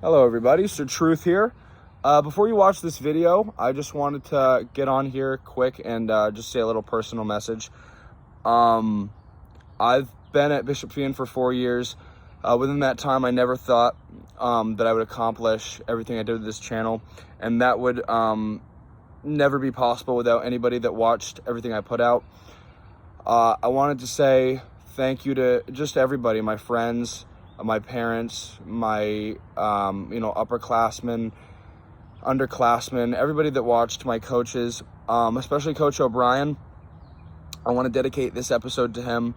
Hello everybody, so Truth here. Before you watch this video, I just wanted to get on here quick and just say a little personal message. I've been at Bishop Feehan for 4 years. Within that time, I never thought that I would accomplish everything I did with this channel, and that would never be possible without anybody that watched everything I put out. I wanted to say thank you to just everybody, my friends, my parents, my upperclassmen, underclassmen, everybody that watched, my coaches, especially Coach O'Brien. I want to dedicate this episode to him,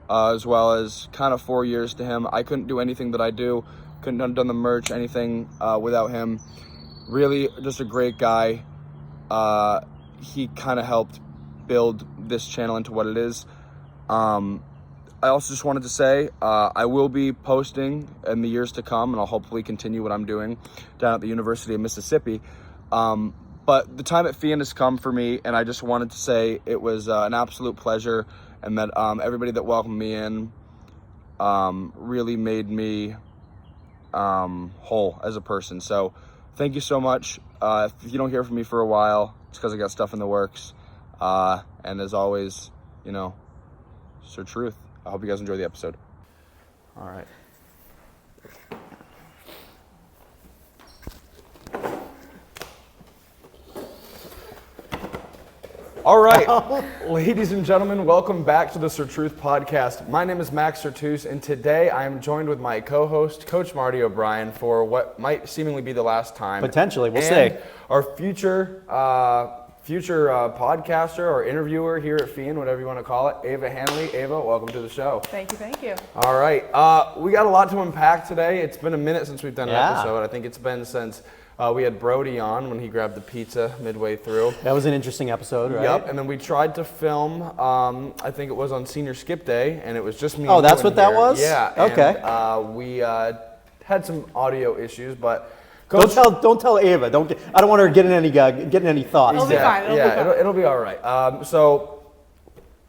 as well as kind of 4 years to him. I couldn't do anything that I do, couldn't have done the merch, anything without him. Really just a great guy. He kind of helped build this channel into what it is. I also just wanted to say I will be posting in the years to come, and I'll hopefully continue what I'm doing down at the University of Mississippi. But the time at Feehan has come for me, and I just wanted to say it was an absolute pleasure, and that everybody that welcomed me in really made me whole as a person. So thank you so much. If you don't hear from me for a while, it's because I got stuff in the works. And as always, Sir Truth. I hope you guys enjoy the episode. All right. All right, ladies and gentlemen, welcome back to the Sir Truth podcast. My name is Max Sertus, and today I am joined with my co-host, Coach Marty O'Brien, for what might seemingly be the last time. Potentially, we'll see. Our future podcaster or interviewer here at Feehan, whatever you want to call it, Ava Hanley. Ava, welcome to the show. Thank you. All right, we got a lot to unpack today. It's been a minute since we've done an episode. I think it's been since we had Brody on when he grabbed the pizza midway through. That was an interesting episode, right? Yep, and then we tried to film, I think it was on Senior Skip Day, and it was just me. Oh, that's what that was? Yeah. Okay. And, we had some audio issues, but Coach, don't tell Ava. I don't want her getting any thoughts. It'll be fine. It'll be all right. So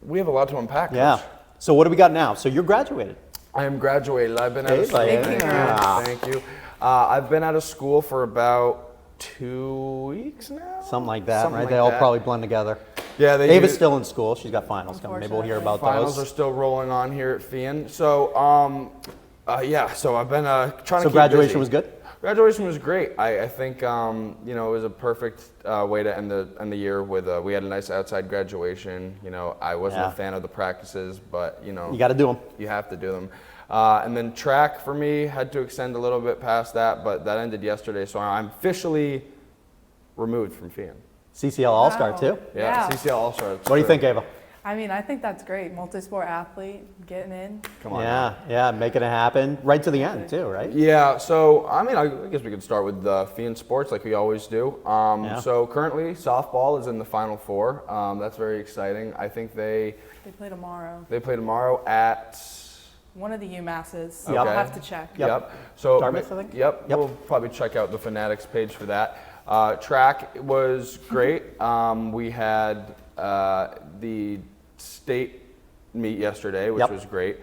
we have a lot to unpack. Yeah. Coach. So what do we got now? So you're graduated. I am graduated. I've been out of school. Thank you. I've been out of school for about 2 weeks now. Something like that, right? Like they all that. probably blend together. Yeah, Ava's still in school. She's got finals coming. Maybe we'll hear about finals those. are still rolling on here at Feehan. So, so I've been trying to So keep graduation busy. was good? Graduation was great. I think it was a perfect way to end the year with we had a nice outside graduation. I wasn't a fan of the practices, but you got to do them. You have to do them. And then track for me had to extend a little bit past that, but that ended yesterday, so I'm officially removed from Feehan. CCL All-Star too? Yeah, CCL All-Star. What do you think, Ava? I think that's great. Multi-sport athlete, getting in. Come on. Yeah, making it happen right to the end too, right? Yeah, so I guess we could start with Feehan sports like we always do. So currently softball is in the Final Four. That's very exciting. I think they play tomorrow. They play tomorrow at one of the UMasses. Okay. I'll have to check. Yep. So Dartmouth, I think? Yep. We'll probably check out the Fanatics page for that. Track was great. We had the state meet yesterday, which was great.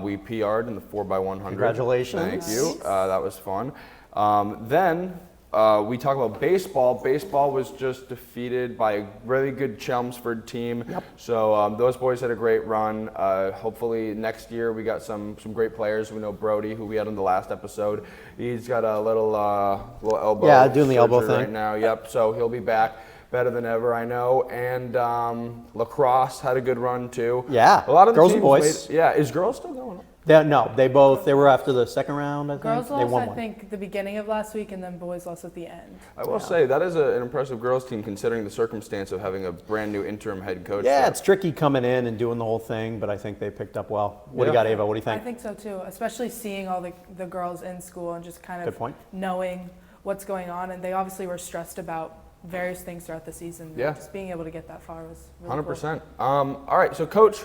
We PR'd in the 4x100. Congratulations. Thank you. That was fun. Then we talk about baseball. Baseball was just defeated by a really good Chelmsford team. Yep. So those boys had a great run. Hopefully next year we got some great players. We know Brody, who we had on the last episode. He's got a little elbow. Yeah, doing the elbow thing right now. Yep. So he'll be back better than ever, I know. And lacrosse had a good run too. Yeah. A lot of the girls teams and boys. played, is girls still going on? They were after the second round, I think. Girls they lost, won I one. think, the beginning of last week, and then boys lost at the end. I will say that is an impressive girls team considering the circumstance of having a brand new interim head coach. Yeah, there. it's tricky coming in and doing the whole thing, but I think they picked up well. What do you got, Ava? What do you think? I think so too, especially seeing all the girls in school and just kind Good of point. knowing what's going on. And they obviously were stressed about various things throughout the season. Yeah. Just being able to get that far was really 100%. All right, so Coach,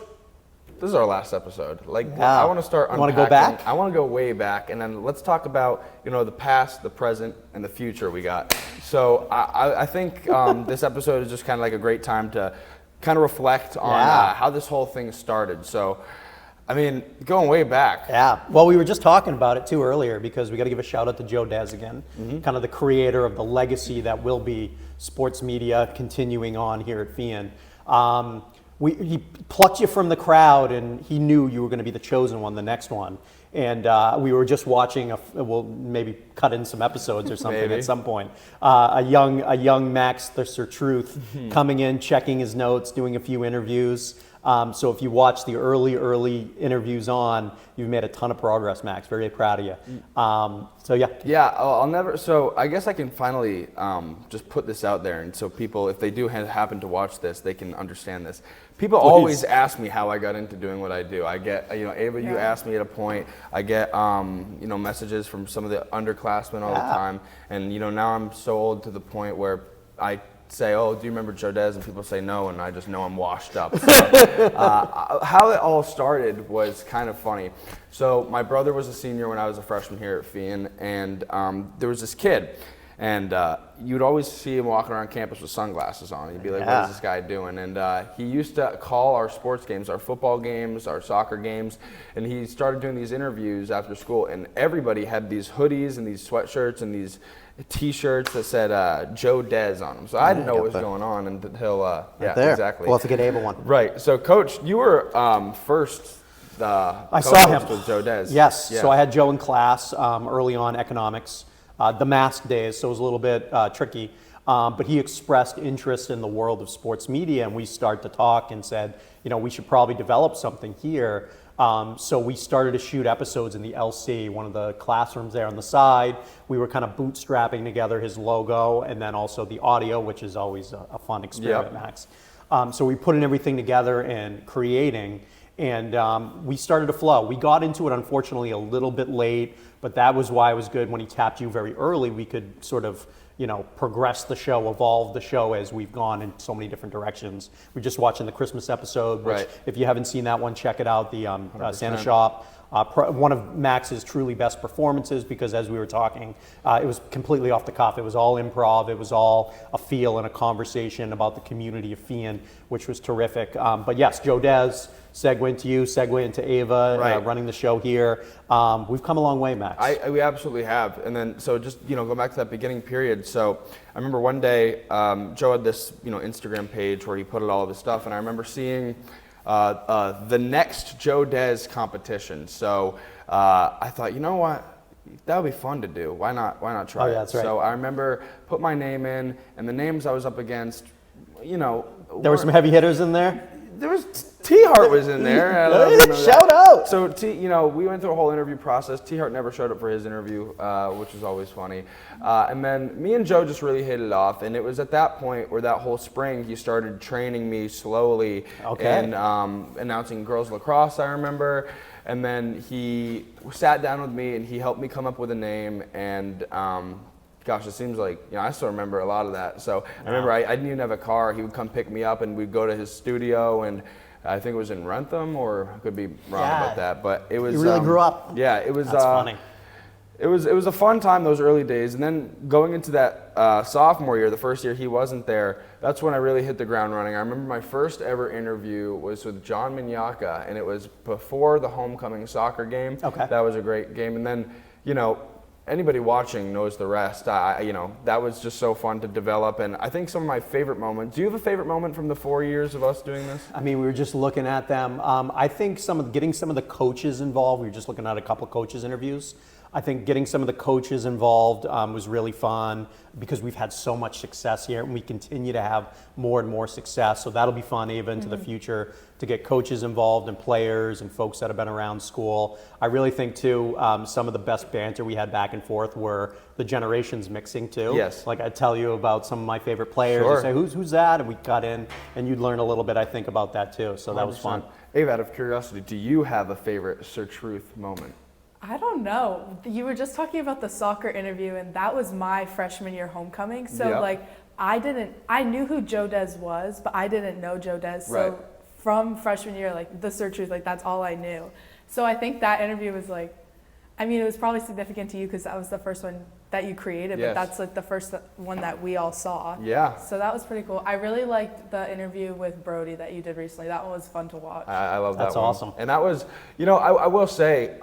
this is our last episode. Yeah. I want to start unpacking. You want to go back? I want to go way back, and then let's talk about the past, the present, and the future we got. So I think this episode is just kind of like a great time to kind of reflect on how this whole thing started. So I mean, going way back. Yeah. Well, we were just talking about it too earlier because we got to give a shout out to Joe Dez again, kind of the creator of the legacy that will be sports media continuing on here at Feehan. He plucked you from the crowd, and he knew you were going to be the chosen one, the next one. And we were just watching. We'll maybe cut in some episodes or something Maybe. at some point. A young Max Thirster Truth coming in, checking his notes, doing a few interviews. So if you watch the early interviews you've made a ton of progress, Max. Very proud of you. So yeah. Yeah, I'll never. So I guess I can finally just put this out there, and so people, if they do happen to watch this, they can understand this. People always ask me how I got into doing what I do. I get, Ava, you asked me at a point. I get, messages from some of the underclassmen all the time, and now I'm so old to the point where I say, "Oh, do you remember Joe Dez?" And people say no, and I just know I'm washed up. So, how it all started was kind of funny. So my brother was a senior when I was a freshman here at Feehan, and there was this kid, and you'd always see him walking around campus with sunglasses on. You'd be like, "What is this guy doing?" And he used to call our sports games, our football games, our soccer games, and he started doing these interviews after school, and everybody had these hoodies and these sweatshirts and these T-shirts that said Joe Dez on them. So I didn't know what was going on until, exactly. We'll have to get Ava one. Right. So, Coach, you were first I saw him with Joe Dez. Yes. Yeah. So I had Joe in class early on economics, the mask days, so it was a little bit tricky. But he expressed interest in the world of sports media, and we started to talk and said, we should probably develop something here. So we started to shoot episodes in the LC, one of the classrooms there on the side. We were kind of bootstrapping together his logo and then also the audio, which is always a fun experiment, Max. So we putting everything together and creating, and we started to flow. We got into it, unfortunately, a little bit late, but that was why it was good when he tapped you very early. We could sort of progress the show, evolve the show as we've gone in so many different directions. We're just watching the Christmas episode, which if you haven't seen that one, check it out, the Santa Shop. One of Max's truly best performances, because as we were talking, it was completely off the cuff. It was all improv. It was all a feel and a conversation about the community of Feehan, which was terrific. But yes, Joe Dez, segue into you, segue into Ava, running the show here. We've come a long way, Max. We absolutely have. And then, so just, go back to that beginning period. So I remember one day, Joe had this, Instagram page where he put all of his stuff, and I remember seeing the next Joe Dez competition. So I thought, you know what? That would be fun to do. Why not try it? That's right. So I remember put my name in, and the names I was up against, there were some heavy hitters in there. There was T-Hart was in there. Shout out. So we went through a whole interview process. T-Hart never showed up for his interview, which was always funny. And then me and Joe just really hit it off. And it was at that point where that whole spring he started training me slowly and announcing girls lacrosse, I remember. And then he sat down with me and he helped me come up with a name. And gosh, it seems like, I still remember a lot of that. So I remember I didn't even have a car. He would come pick me up and we'd go to his studio, and I think it was in Rentham, or I could be wrong about that. But it was. You really grew up. Yeah, it was. That's funny. It was a fun time, those early days. And then going into that sophomore year, the first year he wasn't there, that's when I really hit the ground running. I remember my first ever interview was with John Minyaka, and it was before the homecoming soccer game. Okay. That was a great game. And then, anybody watching knows the rest. That was just so fun to develop, and I think some of my favorite moments. Do you have a favorite moment from the 4 years of us doing this? I mean, we were just looking at them. I think getting some of the coaches involved. We were just looking at a couple of coaches' interviews. I think getting some of the coaches involved was really fun because we've had so much success here, and we continue to have more and more success. So that'll be fun even into the future to get coaches involved and players and folks that have been around school. I really think too, some of the best banter we had back and forth were the generations mixing too. Yes. Like I'd tell you about some of my favorite players. Sure. I'd say, who's that? And we cut in, and you'd learn a little bit, I think, about that too. So that was fun. Ava, out of curiosity, do you have a favorite Sir Truth moment? I don't know. You were just talking about the soccer interview, and that was my freshman year homecoming. So I knew who Joe Dez was, but I didn't know Joe Dez. So from freshman year, the Sir Truth, that's all I knew. So I think that interview was I mean, it was probably significant to you because that was the first one that you created, Yes. but that's like the first one that we all saw. Yeah. So that was pretty cool. I really liked the interview with Brody that you did recently. That one was fun to watch. I love that That's one. awesome. And that was, I will say,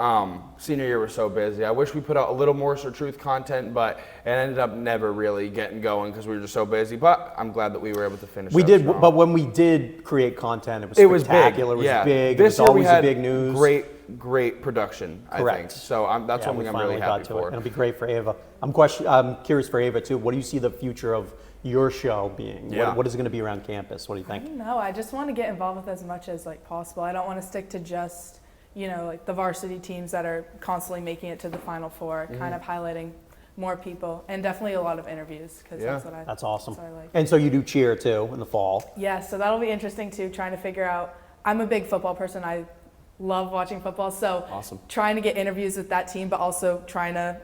senior year was so busy. I wish we put out a little more truth content, but it ended up never really getting going because we were just so busy. But I'm glad that we were able to finish. We up did, strong. but when we did create content, it was It was spectacular. big. It was big. This It was year we always had the big news. Great production. Correct. I think. So that's Yeah, one we thing I'm finally really got happy to it. for. And it'll be great for Ava. I'm curious for Ava too. What do you see the future of your show being? Yeah. What is it going to be around campus? What do you I think? don't know. I just want to get involved with as much as like possible. I don't want to stick to just, like the varsity teams that are constantly making it to the Final Four, kind of highlighting more people, and definitely a lot of interviews because Yeah. That's awesome. That's what I like. And so you do cheer too in the fall. Yeah, so that'll be interesting too, trying to figure out. I'm a big football person. I love watching football, so Awesome. trying to get interviews with that team, but also trying to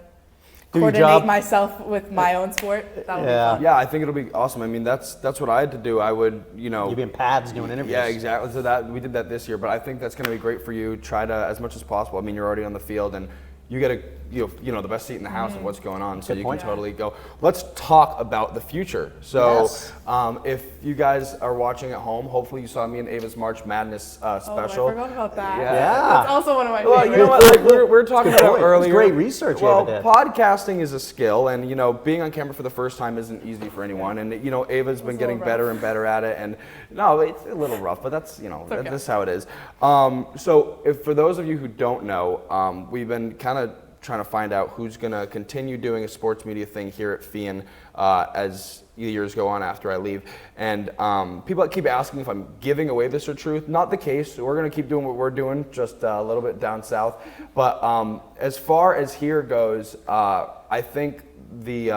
Do your coordinate job. myself with my own sport. That'll Yeah. be fun. Yeah, I think it'll be awesome. I mean, that's what I had to do. I would, You'd be in pads doing interviews. Yeah, exactly. So we did that this year, but I think that's going to be great for you. Try to, as much as possible. I mean, you're already on the field, and you get the best seat in the house of what's going on, so Good you point. can totally go. Let's talk about the future. So, Yes. if you guys are watching at home, hopefully you saw me and Ava's March Madness special. Oh, I forgot about that. Yeah. That's also one of my Well, favorites. you know what? Like we're talking Good about point. It's earlier. great research Well, Ava did. podcasting is a skill, and being on camera for the first time isn't easy for anyone. And Ava's been a getting little better and better at it. And no, it's a little rough, but that's okay. that's how it is. So for those of you who don't know, we've been kind of trying to find out who's going to continue doing a sports media thing here at Feehan as years go on after I leave. And people keep asking if I'm giving away this or truth. Not the case. We're going to keep doing what we're doing, just a little bit down south. But as far as here goes, I think the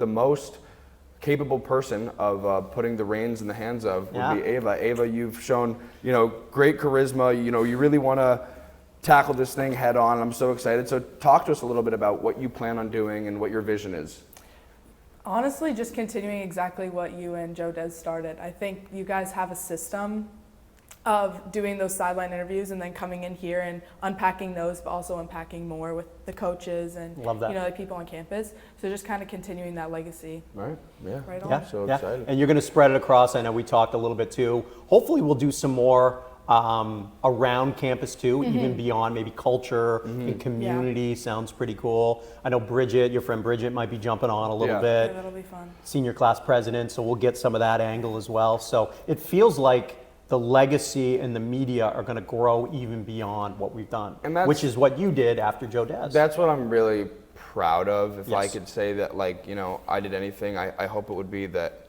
most capable person of putting the reins in the hands of would be Ava. Ava, you've shown great charisma. You really want to tackle this thing head on. I'm so excited. So talk to us a little bit about what you plan on doing and what your vision is. Honestly, just continuing exactly what you and Joe Des started. I think you guys have a system of doing those sideline interviews and then coming in here and unpacking those, but also unpacking more with the coaches and Love that. like people on campus. So just kind of continuing that legacy. Right? Yeah. Right on. Yeah, So yeah. excited. And you're going to spread it across. I know we talked a little bit too. Hopefully we'll do some more around campus too, even beyond maybe culture and community. Sounds pretty cool. I know Bridget, your friend Bridget, might be jumping on a little Yeah. Yeah, bit. that'll be fun. Senior class president, so we'll get some of that angle as well. So it feels like the legacy and the media are going to grow even beyond what we've done, And that's- which is what you did after Joe Des. That's what I'm really proud of. If I Yes. could say that, I did anything, I hope it would be that,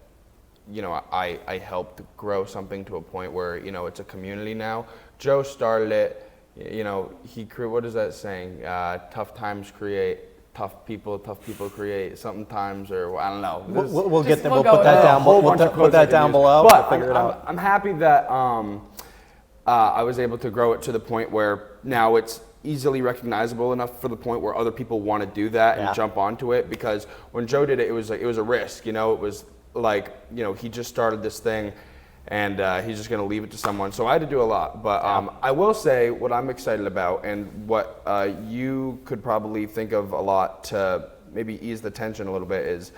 I helped grow something to a point where, it's a community now. Joe started it, what is that saying? Tough times create, tough people create, sometimes, or I don't know. We'll get that. we'll We'll go put that with down. A whole We'll bunch of put quotes I that could down use. below. But We'll figure it out. I'm happy that I was able to grow it to the point where now it's easily recognizable enough for the point where other people want to do that and Yeah. jump onto it. Because when Joe did it, it was a risk. It was like he just started this thing, and he's just going to leave it to someone. So I had to do a lot. But I will say what I'm excited about, and what you could probably think of a lot to maybe ease the tension a little bit, is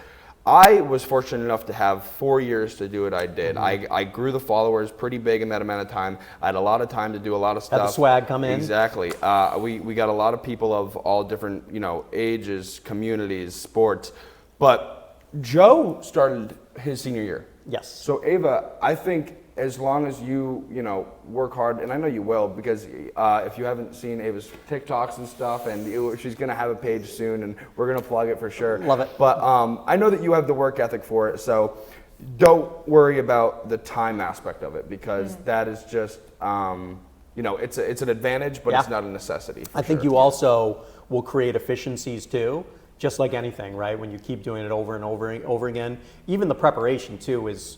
I was fortunate enough to have 4 years to do what I did. I grew the followers pretty big in that amount of time. I had a lot of time to do a lot of stuff. Had the swag come in. Exactly. We got a lot of people of all different ages, communities, sports. But Joe started his senior year. Yes. So Ava, I think as long as you work hard, and I know you will, because if you haven't seen Ava's TikToks and stuff, and she's gonna have a page soon, and we're gonna plug it for sure. Love it. But I know that you have the work ethic for it, so don't worry about the time aspect of it, because that is just it's an advantage, but it's Yeah. not a necessity. I think you also will create efficiencies too, just like anything, right? When you keep doing it over and over again, even the preparation too is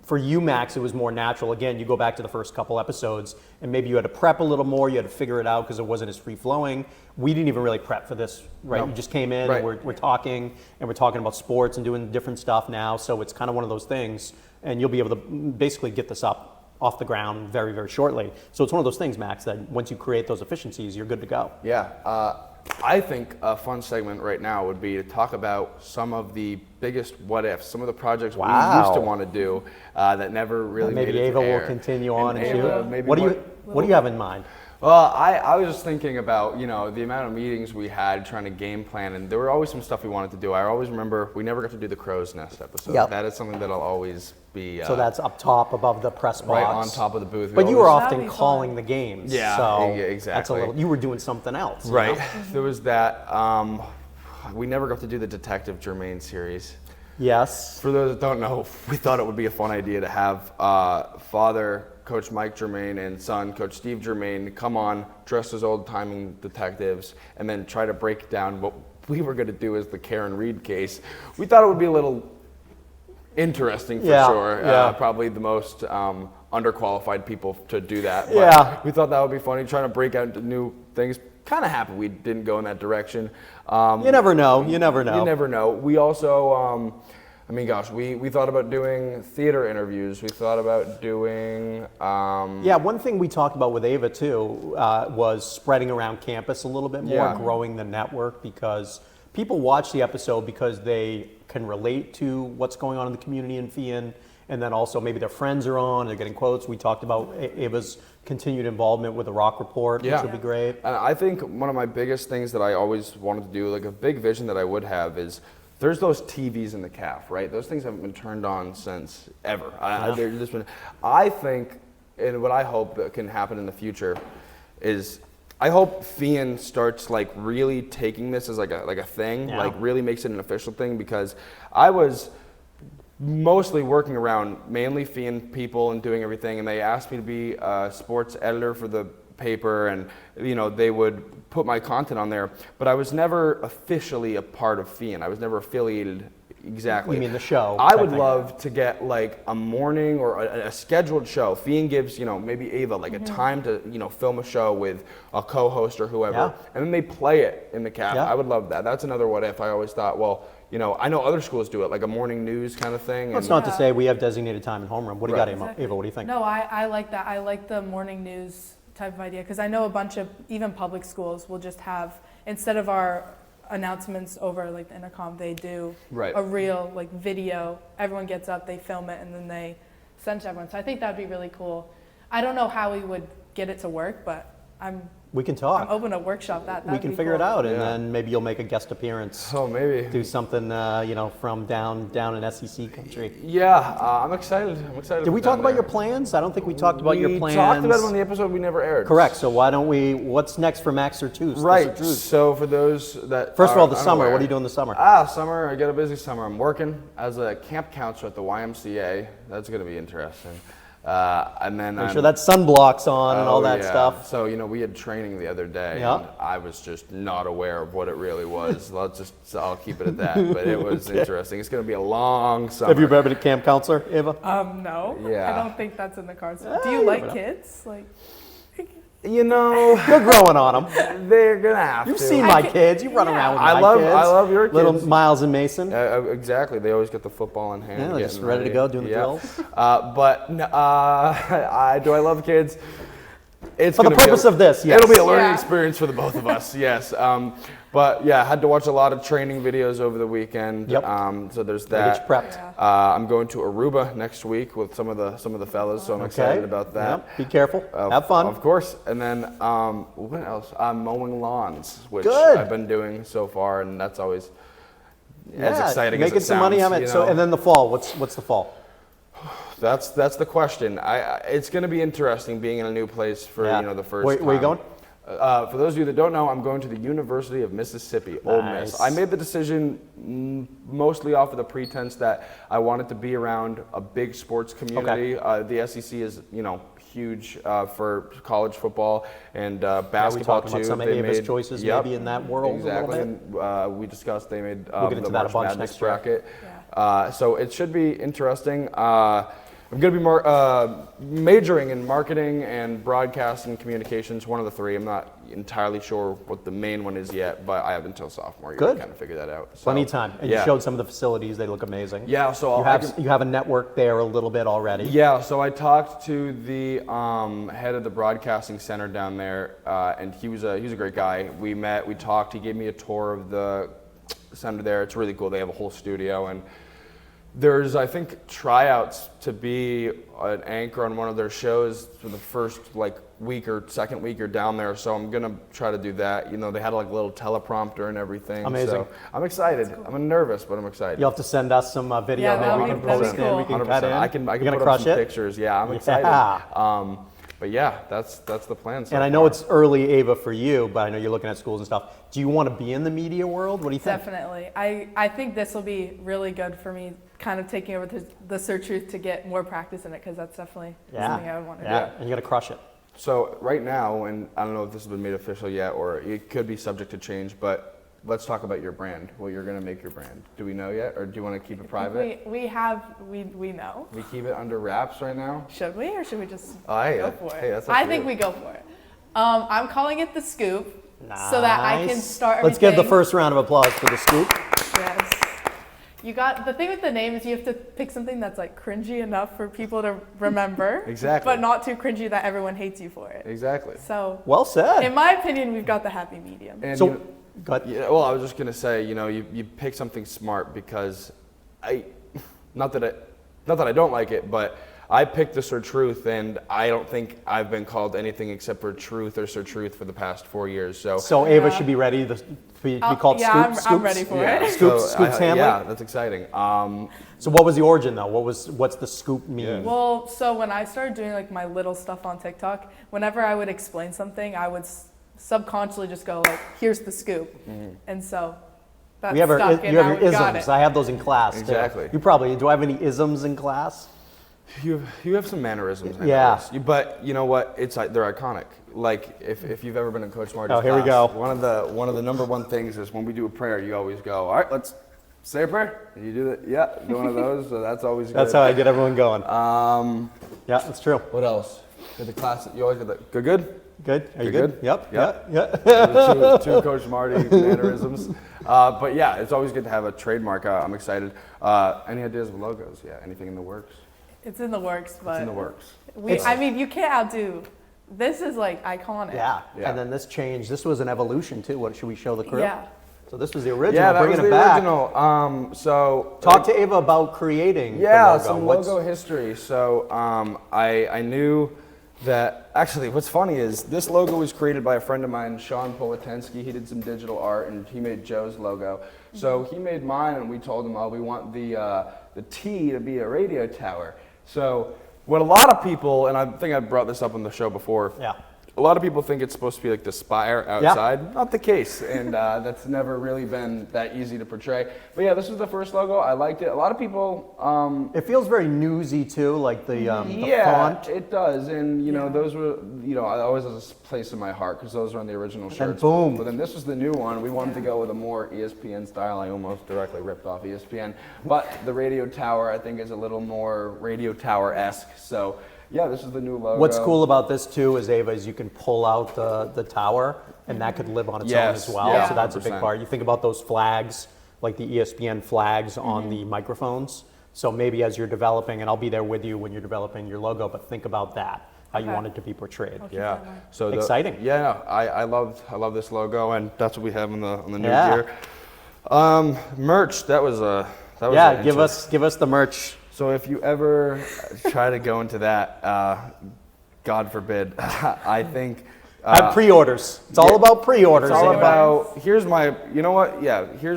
for you, Max, it was more natural. Again, you go back to the first couple episodes, and maybe you had to prep a little more. You had to figure it out because it wasn't as free flowing. We didn't even really prep for this, right? No. You just came in, Right. and we're talking, and we're talking about sports and doing different stuff now. So it's kind of one of those things, and you'll be able to basically get this up off the ground very, very shortly. So it's one of those things, Max, that once you create those efficiencies, you're good to go. Yeah. I think a fun segment right now would be to talk about some of the biggest what ifs, some of the projects we used to want to do that never really made it to Maybe Ava air. will continue on and Ava, shoot. maybe What do you have in mind? Well, I was just thinking about, the amount of meetings we had trying to game plan, and there were always some stuff we wanted to do. I always remember we never got to do the Crow's Nest episode. Yep. That is something that'll always be So that's up top above the press box. right on top of the booth. But you were That'd often be calling fun. the games. Yeah, so exactly. That's a little, you were doing something else. you Right. know? There was that. We never got to do the Detective Germain series. Yes. For those that don't know, we thought it would be a fun idea to have father, Coach Mike Germain, and son, Coach Steve Germain, come on dressed as old-timing detectives and then try to break down what we were going to do as the Karen Reed case. We thought it would be a little interesting for sure. Yeah. Probably the most underqualified people to do that. But Yeah. we thought that would be funny, trying to break out into new things. Kind of happy we didn't go in that direction. You never know. You never know. You never know. We also, we thought about doing theater interviews. We thought about doing. Yeah, one thing we talked about with Ava too was spreading around campus a little bit more, Yeah. growing the network, because people watch the episode because they can relate to what's going on in the community in Feehan, and then also maybe their friends are on, they're getting quotes. We talked about Ava's continued involvement with the Rock Report, which would be great. And I think one of my biggest things that I always wanted to do, like a big vision that I would have, is there's those TVs in the CAF, right? Those things haven't been turned on since ever. I think, and what I hope that can happen in the future is, I hope Feehan starts like really taking this as like a thing, like really makes it an official thing, because I was mostly working around mainly Feehan people and doing everything, and they asked me to be a sports editor for the paper, and they would put my content on there, but I was never officially a part of Feehan. I was never affiliated exactly. You mean the show? I would love to get like a morning or a scheduled show. Feehan gives maybe Ava like a time to film a show with a co-host or whoever, and then they play it in the CAF. I would love that. That's another what if. I always thought, well, I know other schools do it, like a morning news kind of thing. That's not to say we have designated time in homeroom. What do you got, Ava? What do you think? No, I like that. I like the morning news type of idea, because I know a bunch of even public schools will just have, instead of our announcements over like the intercom, they do a real like video. Everyone gets up, they film it, and then they send to everyone. So I think that'd be really cool. I don't know how we would get it to work, but We can talk. I'm open to workshop that. We can figure it out, and then maybe you'll make a guest appearance. Oh, maybe. Do something, from down in SEC country. Yeah, I'm excited. Did we talk about your plans? I don't think we talked about your plans. We talked about it on the episode we never aired. Correct. So why don't we? What's next for Max or Tooth? Right. So for those that First of all, the aren't summer. aware- What are you doing this summer? Summer. I got a busy summer. I'm working as a camp counselor at the YMCA. That's going to be interesting. And then Make sure that sunblock's on and all that yeah. stuff. So we had training the other day. Yeah. And I was just not aware of what it really was. I'll keep it at that. But it was interesting. It's going to be a long summer. Have you ever been a camp counselor, Ava? No. Yeah. I don't think that's in the cards. Do you like kids? Like, You're growing on them. they're gonna have You've to. seen my kids. You run around with I my love- kids. I love your Little kids. Miles and Mason. Exactly. They always get the football in hand. Yeah, they're just getting ready to go, doing the Yeah. drills. Do I love kids? It's For the gonna be purpose of this, yes. It'll be a learning Yeah. experience for the both of us. Yes. But yeah, I had to watch a lot of training videos over the weekend. Yep. So there's Gotta that. get you prepped. Yeah. I'm going to Aruba next week with some of the fellas, so I'm excited about that. Yep. Be careful. Have fun. Of course. And then what else? I'm mowing lawns, which Good. I've been doing so far, and that's always as Yeah, exciting making as it some money sounds, on it. you So, know? and then the fall. What's the fall? That's the question. It's going to be interesting being in a new place for the first time. Where you going? For those of you that don't know, I'm going to the University of Mississippi, Ole Miss. Nice. I made the decision mostly off of the pretense that I wanted to be around a big sports community. The SEC is, huge for college football and basketball talked too. about some of Ava's choices maybe in that world a little Exactly. bit. And we discussed they made We'll get the into that a March bunch Madness next year. bracket. So it should be interesting. I'm going to be majoring in marketing and broadcast and communications, one of the three. I'm not entirely sure what the main one is yet, but I have until sophomore year to kind of figure that out. So, Plenty of time. And you showed some of the facilities. They look amazing. Yeah, so you have a network there a little bit already. Yeah, so I talked to the head of the broadcasting center down there, and he was a great guy. We met, we talked. He gave me a tour of the center there. It's really cool. They have a whole studio, and there's, I think, tryouts to be an anchor on one of their shows for the first week or second week you're down there. So I'm gonna try to do that. You know, they had a little teleprompter and everything. Amazing. So I'm excited. Cool. I'm nervous, but I'm excited. You'll have to send us some video. Yeah, maybe we can post cool. it. We can cut in. I can put crush up some it? pictures. Yeah, I'm excited. Yeah. But yeah, that's the plan. So And I know it's early, Ava, for you, but I know you're looking at schools and stuff. Do you want to be in the media world? What do you think? Definitely. I think this will be really good for me, kind of taking over the Search Truth to get more practice in it, because that's definitely something I would want to do. Yeah, and you're going to crush it. So right now, and I don't know if this has been made official yet, or it could be subject to change, but let's talk about your brand. What you're going to make your brand. Do we know yet, or do you want to keep it private? We know. We keep it under wraps right now. Should we, or should we just Hey, go for it? Hey, that's up I to think you. we go for it. I'm calling it the Scoop, so that I can start everything. Let's give the first round of applause for the Scoop. Yes. The thing with the name is you have to pick something that's cringy enough for people to remember. Exactly. But not too cringy that everyone hates you for it. Exactly. So, Well said. in my opinion, we've got the happy medium. And So, go ahead. yeah, well, I was just gonna say, you pick something smart, because not that I don't like it, but I picked the Sir Truth, and I don't think I've been called anything except for Truth or Sir Truth for the past 4 years. So Ava should be ready to be called Scoop. I'm ready for it. Scoops Handling? Yeah, that's exciting. So what was the origin though? What's the Scoop mean? Well, so when I started doing my little stuff on TikTok, whenever I would explain something, I would subconsciously just go here's the scoop. Mm-hmm. And so that you have stuck, your and I got isms. it. I have those in class. Exactly. Too. You probably do. I have any isms in class? You have some mannerisms. I Yeah. notice. But you know what? They're iconic. If you've ever been in Coach Marty's here we class, go. one of the number one things is when we do a prayer, you always go, all right, let's say a prayer. And you do that. Yeah, do one of those. So that's always good. That's how I get everyone going. Yeah, that's true. What else? Did the class? You always get that. Good. Good. Are you You're good? good? Yep. Yep. Yeah. two Coach Marty mannerisms. But yeah, it's always good to have a trademark. I'm excited. Any ideas of logos? Yeah. Anything in the works? It's in the works, but It's in the works. you can't outdo. This is iconic. Yeah. Yeah. And then this changed. This was an evolution too. What should we show the crew? Yeah. So this was the original. Yeah, that bringing was it the back. original. So Talk to Ava about creating. yeah, the logo. some logo history. So I knew that actually. What's funny is this logo was created by a friend of mine, Sean Politensky. He did some digital art, and he made Joe's logo. So he made mine, and we told him, we want the T to be a radio tower. So what a lot of people, and I think I brought this up on the show before. Yeah. A lot of people think it's supposed to be like the spire outside. Not the case, and that's never really been that easy to portray. But yeah, this was the first logo. I liked it. A lot of people. It feels very newsy too, like the font. It does, and those were I always has a place in my heart because those were on the original shirts. And boom. But then this was the new one. We wanted to go with a more ESPN style. I almost directly ripped off ESPN, but the radio tower I think is a little more radio tower-esque. So. Yeah, this is the new logo. What's cool about this too is Ava is you can pull out the tower and that could live on its own as well. Yeah, so that's a big 100%. part. You think about those flags, like the ESPN flags on the microphones. So maybe as you're developing, and I'll be there with you when you're developing your logo, but think about that, how you want it to be portrayed. Yeah, so exciting. Yeah, I love this logo, and that's what we have on the new Yeah. gear. Merch. That was Give us the merch. So if you ever try to go into that, God forbid, I think. Have pre-orders. It's all about pre-orders. It's all Ava. about, here's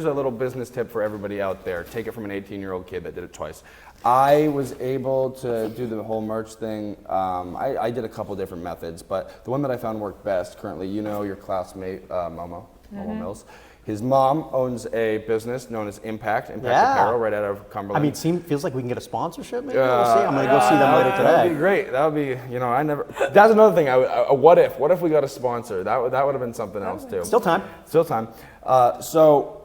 a little business tip for everybody out there. Take it from an 18-year-old kid that did it twice. I was able to do the whole merch thing. I did a couple different methods, but the one that I found worked best currently, your classmate, Momo Mills. His mom owns a business known as Impact Apparel, right out of Cumberland. I mean, feels like we can get a sponsorship. Maybe we'll see. I'm gonna go see them later today. That'd be great. That would be, I never. That's another thing. What if we got a sponsor? That would have been something else too. Still time. Still time. So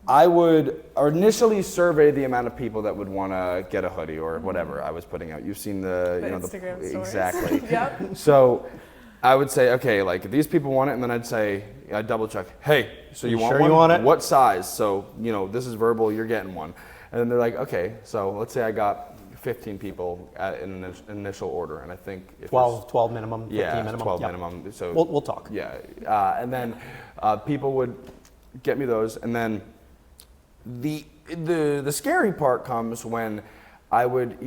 I would initially survey the amount of people that would want to get a hoodie or whatever I was putting out. You've seen the Instagram stories. Exactly. Yep. So I would say, okay, like these people want it, and then I'd double check. Hey, so you want sure one? you want it? What size? So this is verbal. You're getting one. And then they're like, okay. So let's say I got 15 people at an initial order, and I think if 12 minimum, 15 yeah, minimum. 12 Yep. minimum. So We'll talk. Yeah, and then people would get me those, and then the scary part comes when I would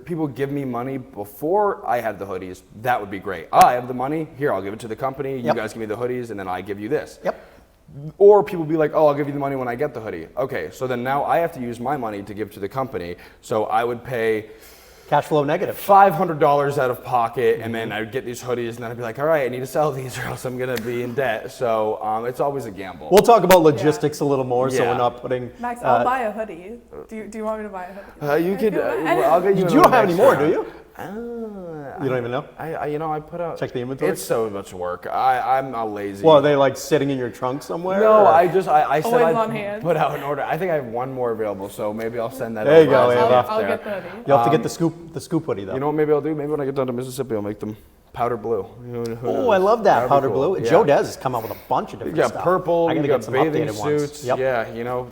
people would give me money before I had the hoodies. That would be great. I have the money. Here, I'll give it to the company. You Yep. guys give me the hoodies, and then I give you this. Yep. Or people be like, oh, I'll give you the money when I get the hoodie. Okay, so then now I have to use my money to give to the company. So I would pay Cash flow negative. $500 out of pocket, and then I would get these hoodies, and then I'd be like, all right, I need to sell these or else I'm going to be in debt. So it's always a gamble. We'll talk about logistics a little more, so Yeah. we're not putting. Max, I'll buy a hoodie. Do you want me to buy a hoodie? You could, Well, I'll get you. You don't have any more, do you? You don't even know? I put out. Check the inventory? It's so much work. I'm a lazy. Well, are they like sitting in your trunk somewhere? No, or? I said Always on I'd hand. put out an order. I think I have one more available, so maybe I'll send that There you over. go, as a Ava. gift I'll there. get the hoodie. You'll have to get the scoop hoodie though. You know what maybe I'll do? Maybe when I get down to Mississippi, I'll make them powder blue. Who Oh, knows? I love that That'd be powder cool. blue. Yeah. Joe Dez has come out with a bunch of different You got stuff. purple, I you gotta got get some bathing updated ones. suits. Yep. Yeah,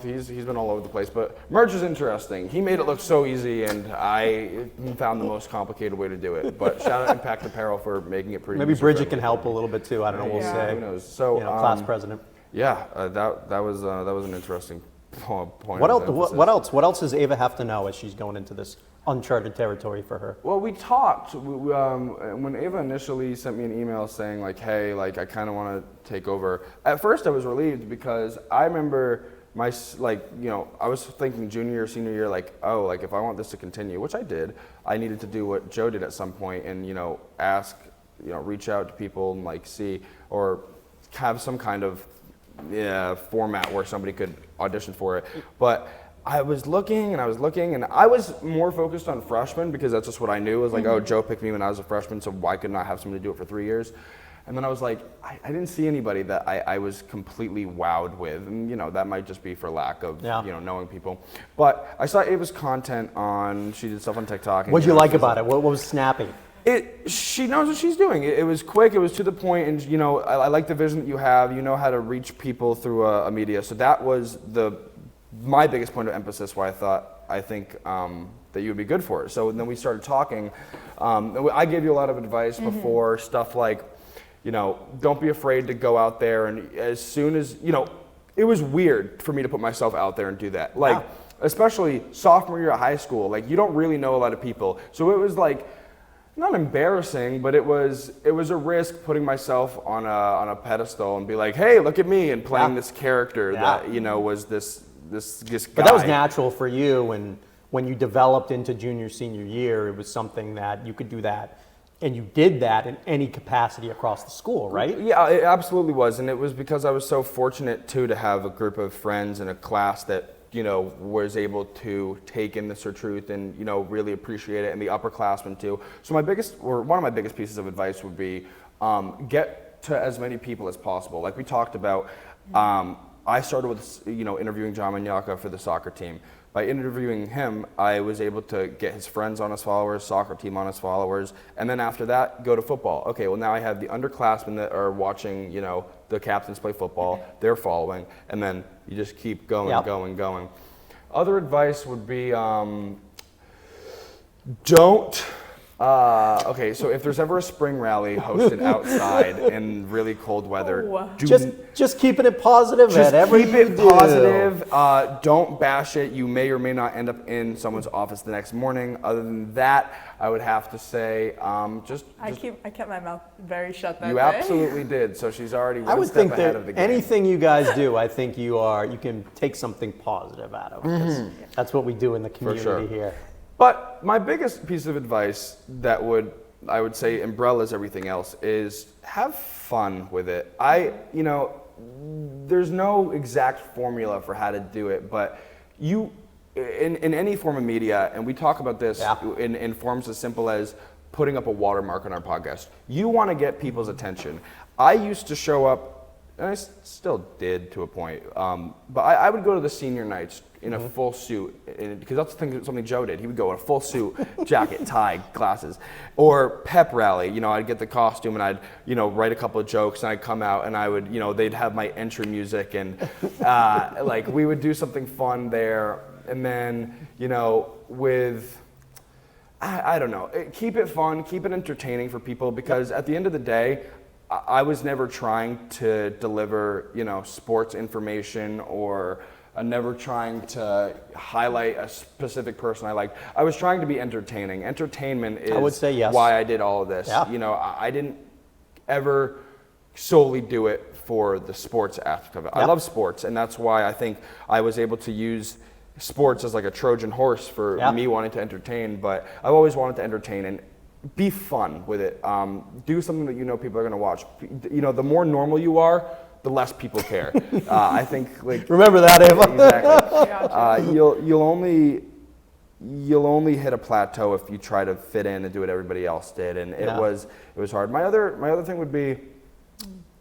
he's been all over the place. But merch is interesting. He made it look so easy, and I found the most complicated way to do it. But shout out Impact Apparel for making it pretty. Maybe user Bridget friendly. can help a little bit too. I don't know. We'll Yeah. say. Who knows? So Class president. Yeah, that was an interesting point. What of else? emphasis. What else? What else does Ava have to know as she's going into this uncharted territory for her? Well, we talked. When Ava initially sent me an email saying like, "Hey, like I kind of want to take over." At first, I was relieved because I remember I was thinking junior or senior year, like, oh, like if I want this to continue, which I did, I needed to do what Joe did at some point and ask, reach out to people and like see or have some kind of format where somebody could audition for it, but. I was looking and I was more focused on freshmen because that's just what I knew. It was like, oh, Joe picked me when I was a freshman, so why couldn't I have somebody do it for 3 years? And then I was like, I didn't see anybody that I was completely wowed with. And, that might just be for lack of, knowing people. But I saw Ava's content she did stuff on TikTok. And, What did you like about it? What was snappy? She knows what she's doing. It was quick, it was to the point, and, I like the vision that you have. You know how to reach people through a media. So that was my biggest point of emphasis why I think that you would be good for it. So then we started talking. I gave you a lot of advice before, stuff like, don't be afraid to go out there. And as soon as, it was weird for me to put myself out there and do that. Like, especially sophomore year of high school, like you don't really know a lot of people. So it was like, not embarrassing, but it was a risk putting myself on a pedestal and be like, hey, look at me, and playing this character that, was this guy. But that was natural for you, and when you developed into junior, senior year, it was something that you could do that, and you did that in any capacity across the school, right? Yeah, it absolutely was, and it was because I was so fortunate too to have a group of friends in a class that was able to take in the Sir Truth and really appreciate it, and the upperclassmen too. So one of my biggest pieces of advice would be get to as many people as possible. Like we talked about. I started with, interviewing John Manyaka for the soccer team. By interviewing him, I was able to get his friends on his followers, soccer team on his followers, and then after that, go to football. Okay, well now I have the underclassmen that are watching, the captains play football, they're following, and then you just keep going, going. Other advice would be, don't. Okay, so if there's ever a spring rally hosted outside in really cold weather, just keeping it positive. Just whatever keep it do. positive. Don't bash it. You may or may not end up in someone's office the next morning. Other than that, I would have to say, I kept my mouth very shut that day. You absolutely did. So she's already I one would step think ahead that of the game. anything you guys do, I think you can take something positive out of it. That's what we do in the community here. But my biggest piece of advice that I would say umbrellas everything else is have fun with it. There's no exact formula for how to do it, but in any form of media, and we talk about this in forms as simple as putting up a watermark on our podcast. You want to get people's attention. I used to show up and I still did to a point. But I would go to the senior nights in a full suit, because that's something Joe did. He would go in a full suit, jacket, tie, glasses. Or pep rally, I'd get the costume and I'd, write a couple of jokes, and I'd come out and I would, they'd have my entry music, and like we would do something fun there. And then, with, I don't know, keep it fun, keep it entertaining for people, because at the end of the day, I was never trying to deliver, sports information, or never trying to highlight a specific person I liked. I was trying to be entertaining. Entertainment is, I would say yes, why I did all of this. Yeah. I didn't ever solely do it for the sports aspect of it. Yeah. I love sports, and that's why I think I was able to use sports as like a Trojan horse for Yeah. me wanting to entertain. But I've always wanted to entertain and be fun with it. Do something that people are going to watch. The more normal you are, the less people care. I think, like, Remember that, Ava. exactly. You'll only hit a plateau if you try to fit in and do what everybody else did, and it was hard. My other thing would be,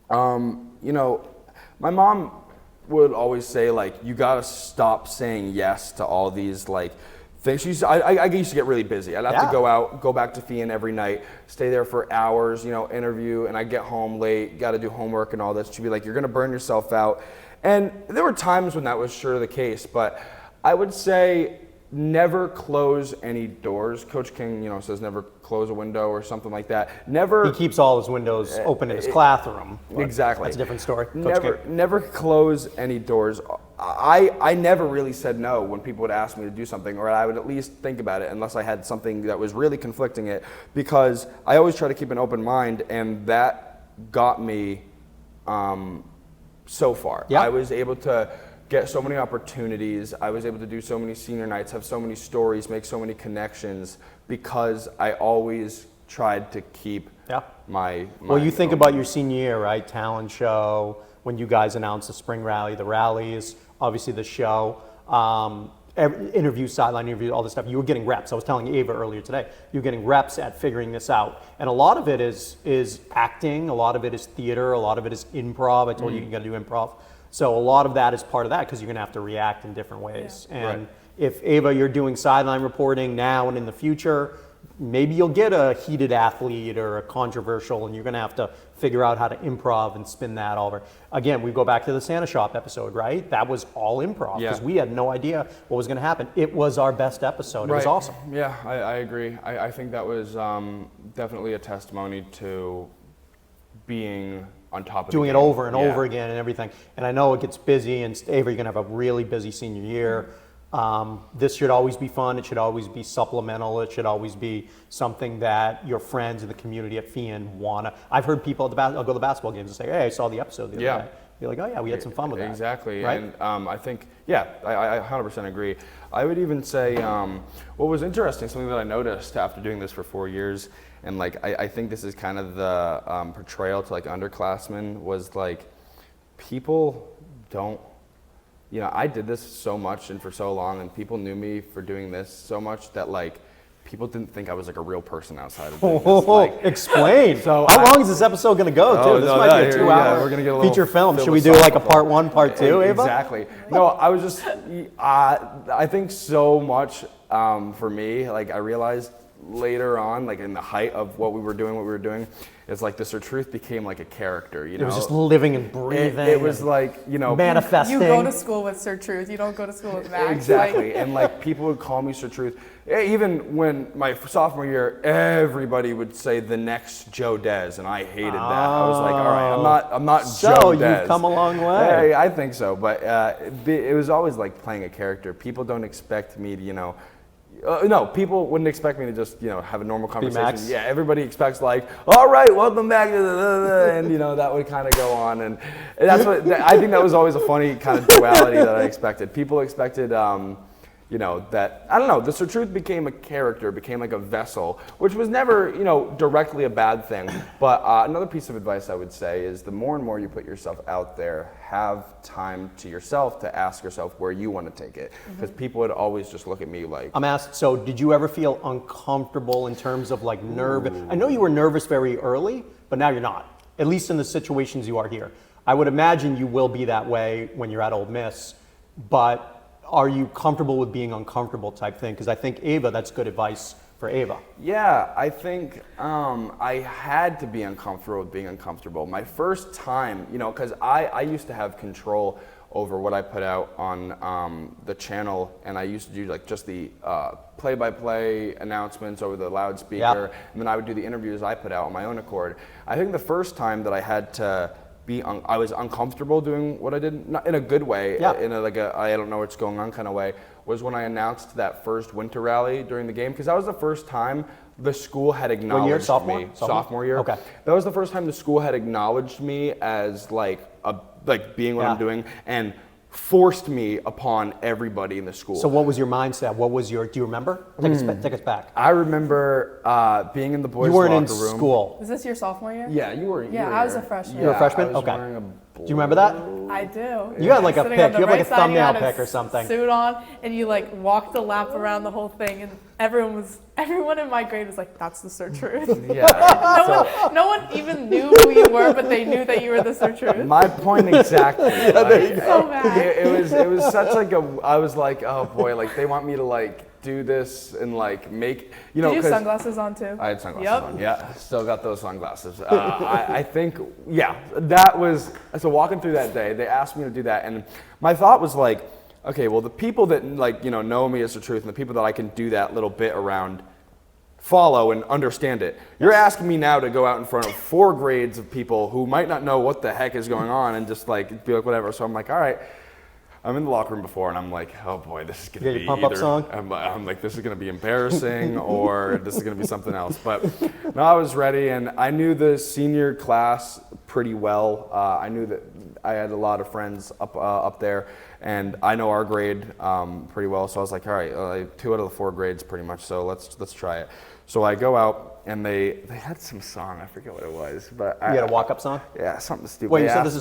my mom would always say, like, you gotta stop saying yes to all these like things. I used to get really busy. I'd have to go back to Feehan every night, stay there for hours, interview, and I'd get home late, got to do homework and all this. She'd be like, you're gonna burn yourself out. And there were times when that was sure the case, but I would say never close any doors. Coach King, says never close a window or something like that. Never. He keeps all his windows open in his classroom. Exactly. That's a different story. Coach King. Never close any doors. I never really said no when people would ask me to do something, or I would at least think about it, unless I had something that was really conflicting it, because I always try to keep an open mind, and that got me so far. Yeah. I was able to get so many opportunities. I was able to do so many senior nights, have so many stories, make so many connections, because I always tried to keep my Well, you think open. about your senior year, right? Talent show, when you guys announced the spring rally, the rallies, obviously the show, interviews, sideline interviews, all this stuff. You were getting reps. I was telling Ava earlier today, you're getting reps at figuring this out. And a lot of it is acting, a lot of it is theater, a lot of it is improv. I told you got to do improv. So a lot of that is part of that, because you're going to have to react in different ways. Yeah. And if, Ava, you're doing sideline reporting now and in the future, maybe you'll get a heated athlete or a controversial, and you're going to have to figure out how to improv and spin that over. Again, we go back to the Santa Shop episode, right? That was all improv, because we had no idea what was going to happen. It was our best episode. It was awesome. Yeah, I agree. I think that was definitely a testimony to being on top of Doing the it game. over and over again and everything. And I know it gets busy, and Ava, you're going to have a really busy senior year. This should always be fun. It should always be supplemental. It should always be something that your friends in the community at Feehan wanna. I've heard people at I'll go to the basketball games and say, hey, I saw the episode the other day. You're like, oh yeah, we had some fun with that. Exactly. Right? And I think, I 100% agree. I would even say what was interesting, something that I noticed after doing this for 4 years, and like I think this is kind of the portrayal to like underclassmen, was like, people don't, I did this so much and for so long, and people knew me for doing this so much that like people didn't think I was like a real person outside of doing this. Like, explain. So how long is this episode going to go, too? This might be a 2-hour we're gonna get a little feature film. Should we do like a philosophical. part 1, part 2, Ava? Exactly. No, I was just, I think so much for me, like I realized later on, like in the height of what we were doing, it's like the Sir Truth became like a character, It was just living and breathing. It was like, manifesting. You go to school with Sir Truth. You don't go to school with Max. Exactly. And like people would call me Sir Truth. Even when my sophomore year, everybody would say the next Joe Dez, and I hated that. I was like, all right, I'm not So Joe Dez. you've come a long way. Hey, I think so, but it was always like playing a character. People don't expect me to, no, people wouldn't expect me to just, have a normal conversation. Max. Yeah, everybody expects like, all right, welcome back to the, and that would kind of go on, and that's what I think that was always a funny kind of duality that I expected. People expected, that I don't know. The Sir Truth became a character, became like a vessel, which was never, directly a bad thing. But another piece of advice I would say is the more and more you put yourself out there, have time to yourself to ask yourself where you want to take it, because people would always just look at me like. I'm asked, so did you ever feel uncomfortable in terms of like nervous? I know you were nervous very early, but now you're not, at least in the situations you are here. I would imagine you will be that way when you're at Ole Miss, but are you comfortable with being uncomfortable type thing? Because I think Ava, that's good advice for Ava. Yeah, I think I had to be uncomfortable with being uncomfortable. My first time, because I used to have control over what I put out on the channel, and I used to do like just the play-by-play announcements over the loudspeaker, and then I would do the interviews I put out on my own accord. I think the first time that I had to I was uncomfortable doing what I did, not in a good way, in a I don't know what's going on kind of way, was when I announced that first winter rally during the game, because that was the first time the school had acknowledged me. Sophomore year. Okay. That was the first time the school had acknowledged me as being what I'm doing, and forced me upon everybody in the school. So what was your mindset? Do you remember? Take us back. I remember being in the boys' locker room. You weren't in school. Was this your sophomore year? Yeah, you were. Yeah, I was a freshman. You were a freshman? I was Okay. wearing a Do you remember that? I do. You had like a Sitting pic. on the You have like a right side, you thumbnail had pic or something. Suit on, and you like walked the lap around the whole thing, and everyone in my grade was like, "That's the Sir Truth." Yeah. No one even knew who you were, but they knew that you were the Sir Truth. My point exactly. So bad. It was such like I was like, oh boy, like they want me to like do this and like make Did you have sunglasses on too? I had sunglasses on. Yeah, still got those sunglasses. I think that was so walking through that day. They asked me to do that, and my thought was like, okay, well the people that know me as the truth, and the people that I can do that little bit around follow and understand it. You're asking me now to go out in front of 4 grades of people who might not know what the heck is going on and just like be like whatever. So I'm like, all right. I'm in the locker room before, and I'm like, oh boy, this is gonna be pump up song. I'm like, this is gonna be embarrassing, or this is gonna be something else. But no, I was ready, and I knew the senior class pretty well. I knew that I had a lot of friends up there, and I know our grade pretty well. So I was like, all right, 2 out of the 4 grades pretty much. So let's try it. So I go out, and they had some song. I forget what it was, but You had a walk-up song? Yeah, something stupid. Wait, you said this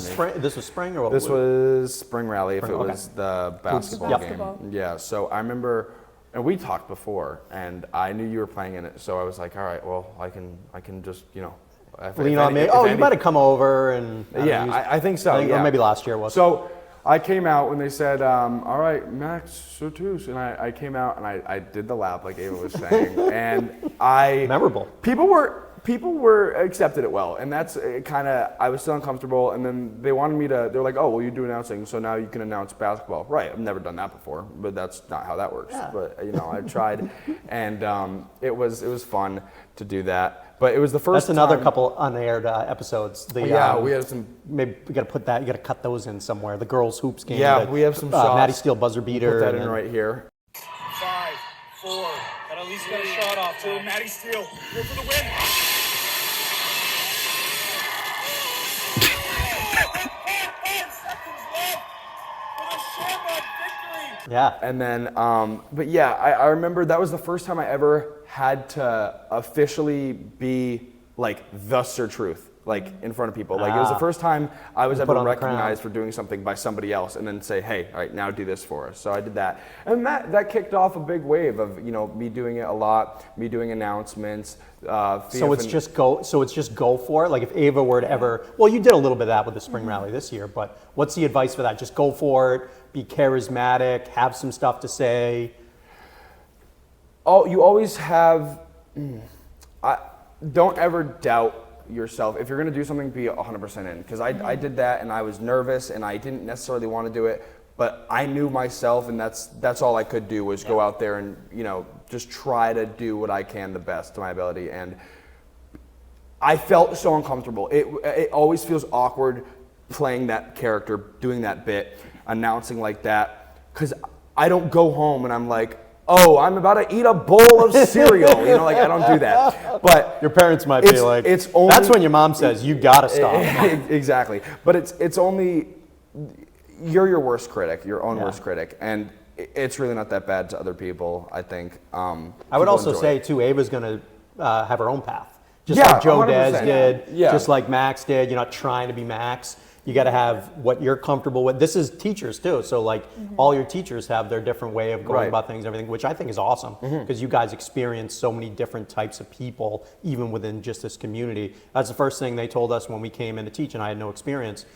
was spring or what? This was spring rally. If it Okay. was the basketball game. Yeah. So I remember, and we talked before, and I knew you were playing in it. So I was like, all right, well, I can just lean on me. You might have come over and I think so. Or maybe last year was. So I came out when they said, all right, Max Surtus, and I came out and I did the lap like Ava was saying, and Memorable. People were accepted it well, and that's kind of, I was still uncomfortable, and then they wanted me to, they're like, oh, well, you do announcing, so now you can announce basketball. Right, I've never done that before, but that's not how that works. Yeah. But I tried, and it was fun to do that. But it was the first That's another time, couple unaired episodes. we had some. Maybe we got to put that. You got to cut those in somewhere. The girls hoops game. Yeah, we have some shots. Maddie Steele buzzer beater. Put that in right here. 5, 4. Got at least got a shot off to Maddie Steele. Go for the win. 5 seconds left for the Shamrock victory. Yeah. And then, but yeah, I remember that was the first time I ever had to officially be like the Sir Truth, like in front of people. Like it was the first time I was ever on the recognized for doing something by somebody else, and then say, hey, all right, now do this for us. So I did that, and that kicked off a big wave of me doing it a lot, me doing announcements. So it's just go for it. Like if Ava were to ever, well, you did a little bit of that with the spring rally this year, but what's the advice for that? Just go for it, be charismatic, have some stuff to say. Oh, you always have. Don't ever doubt yourself. If you're going to do something, be 100% in. Because I did that, and I was nervous, and I didn't necessarily want to do it, but I knew myself, and that's all I could do was go out there and just try to do what I can the best to my ability. And I felt so uncomfortable. It always feels awkward playing that character, doing that bit, announcing like that, because I don't go home and I'm like, oh, I'm about to eat a bowl of cereal. Like I don't do that. But Your parents might be like, it's only, that's when your mom says, you gotta stop. Exactly. But it's only, you're your worst critic, your own worst critic. And it's really not that bad to other people, I think. I would also say, too, Ava's gonna have her own path. Just Yeah, like Joe 100%. Dez did, Yeah. just like Max did. You're not trying to be Max. You got to have what you're comfortable with. This is teachers too. So like all your teachers have their different way of going Right. about things and everything, which I think is awesome because you guys experience so many different types of people, even within just this community. That's the first thing they told us when we came in to teach and I had no experience.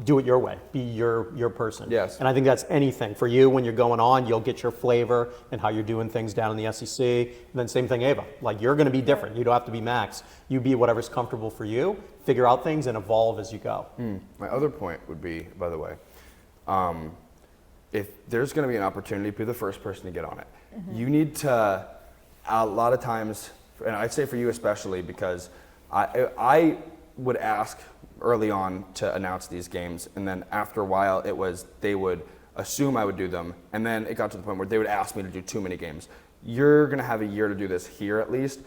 Do it your way, be your person. Yes. And I think that's anything for you when you're going on, you'll get your flavor and how you're doing things down in the SEC. And then same thing, Ava, like you're going to be different. You don't have to be Max. You be whatever's comfortable for you, figure out things and evolve as you go. My other point would be, by the way, if there's going to be an opportunity, be the first person to get on it. You need to, a lot of times, and I'd say for you especially, because I would ask early on to announce these games, and then after a while it was they would assume I would do them, and then it got to the point where they would ask me to do too many games. You're going to have a year to do this here at least.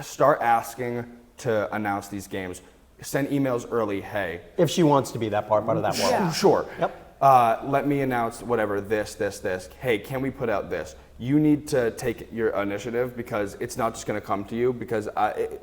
Start asking to announce these games. Send emails early, hey. If she wants to be that part of that world. Yeah. Sure. Yep. Let me announce whatever, this. Hey, can we put out this? You need to take your initiative because it's not just going to come to you. Because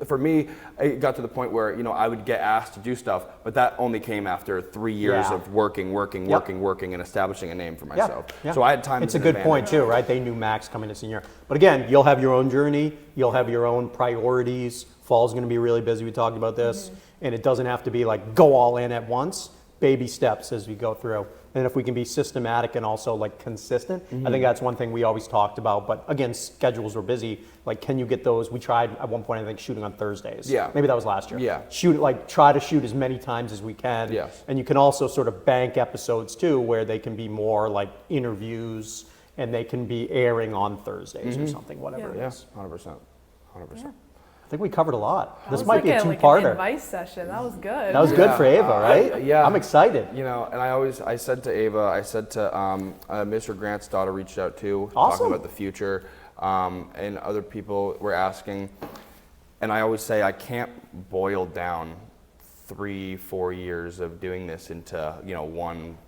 for me, it got to the point where I would get asked to do stuff, but that only came after 3 years of working, and establishing a name for myself. Yeah. So I had time. It's a good point too, right? They knew Max coming to senior. But again, you'll have your own journey. You'll have your own priorities. Fall's going to be really busy. We talked about this. And it doesn't have to be like go all in at once. Baby steps as we go through. And if we can be systematic and also like consistent, I think that's one thing we always talked about. But again, schedules were busy. Like, can you get those? We tried at one point, I think, shooting on Thursdays. Yeah. Maybe that was last year. Yeah. Try to shoot as many times as we can. Yes. And you can also sort of bank episodes too, where they can be more like interviews and they can be airing on Thursdays or something, whatever it Yeah, is. 100%. I think we covered a lot. That This was might be a like an two-parter. advice session. That was good. That was good for Ava, right? yeah. I'm excited. And I said to Ava, I said to Mr. Grant's daughter reached out too, Awesome. talking about the future, and other people were asking. And I always say I can't boil down 3-4 years of doing this into one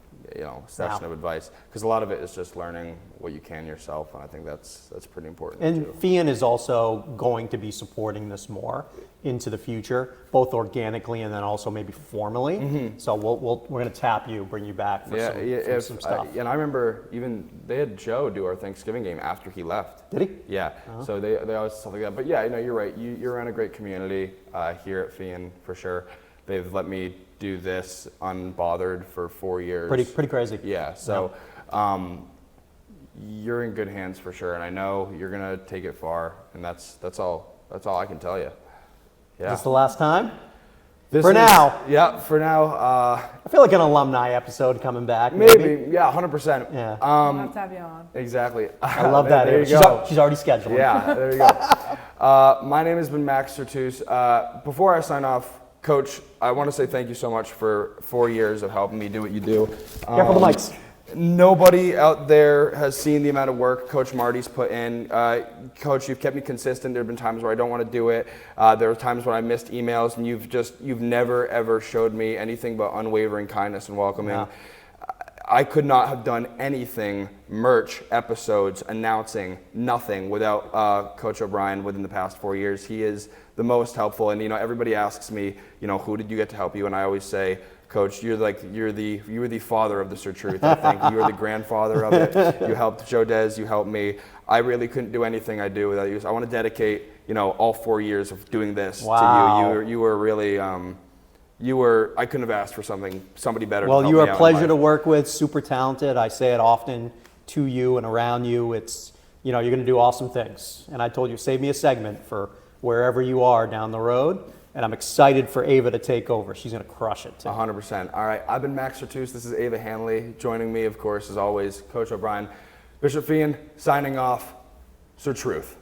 session of advice, because a lot of it is just learning what you can yourself, and I think that's pretty important. And too. Feehan is also going to be supporting this more into the future, both organically and then also maybe formally. So we're going to tap you, bring you back for some stuff. And I remember even they had Joe do our Thanksgiving game after he left. Did he? Yeah. So they always stuff like that. But yeah, you're right. You're around a great community here at Feehan for sure. They've let me do this unbothered for 4 years. Pretty crazy. Yeah. So you're in good hands for sure, and I know you're gonna take it far. And that's all I can tell you. Yeah. Is this the last time? This for is- now. Yeah. For now. I feel like an alumni episode coming back. Maybe. Yeah. 100%. Yeah. We'll have to have you on. Exactly. I love that. There you She's, go. she's already scheduled. Yeah, there you go. My name has been Max Sertus. Before I sign off, Coach, I want to say thank you so much for 4 years of helping me do what you do. Careful the mics. Nobody out there has seen the amount of work Coach Marty's put in. Coach, you've kept me consistent. There have been times where I don't want to do it. There were times when I missed emails, and you've never ever showed me anything but unwavering kindness and welcoming. Yeah. I could not have done anything, merch, episodes, announcing, nothing without Coach O'Brien within the past 4 years. He is the most helpful, and everybody asks me, who did you get to help you? And I always say, Coach, you were the father of the Sir Truth. I think you were the grandfather of it. You helped Joe Des, you helped me. I really couldn't do anything I do without you. So I want to dedicate, all 4 years of doing this Wow. to you. You were really. I couldn't have asked for somebody better. Well, to help you are me a out in pleasure life. to work with, super talented. I say it often to you and around you. It's, you're going to do awesome things. And I told you, save me a segment for wherever you are down the road. And I'm excited for Ava to take over. She's going to crush it too. 100%. All right, I've been Max Sertus. This is Ava Hanley. Joining me, of course, as always, Coach O'Brien. Bishop Feehan, signing off. Sir Truth.